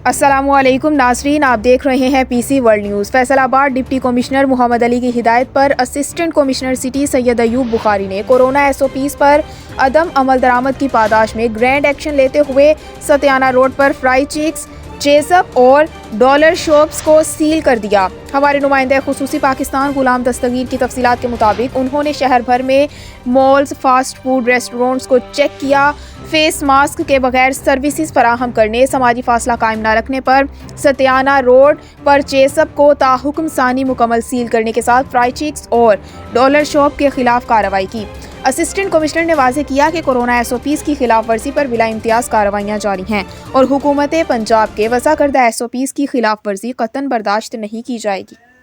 السلام علیکم ناظرین، آپ دیکھ رہے ہیں پی سی ورلڈ نیوز۔ فیصل آباد ڈپٹی کمشنر محمد علی کی ہدایت پر اسسٹنٹ کمشنر سٹی سید ایوب بخاری نے کورونا SOPs پر عدم عمل درآمد کی پاداش میں گرینڈ ایکشن لیتے ہوئے ستیانہ روڈ پر فرائی چیزپ اور ڈالر شاپس کو سیل کر دیا۔ ہمارے نمائندہ خصوصی پاکستان غلام دستگیر کی تفصیلات کے مطابق انہوں نے شہر بھر میں مالز، فاسٹ فوڈ ریسٹورینٹس کو چیک کیا۔ فیس ماسک کے بغیر سروسز فراہم کرنے، سماجی فاصلہ قائم نہ رکھنے پر ستیانہ روڈ پر چیزپ کو تاحکم ثانی مکمل سیل کرنے کے ساتھ فرائی چیکس اور ڈالر شاپ کے خلاف کارروائی کی۔ اسسٹنٹ کمشنر نے واضح کیا کہ کورونا SOPs کی خلاف ورزی پر بلا امتیاز کارروائیاں جاری ہیں اور حکومت پنجاب کے وضع کردہ SOPs کی خلاف ورزی قطعاً برداشت نہیں کی جائے گی۔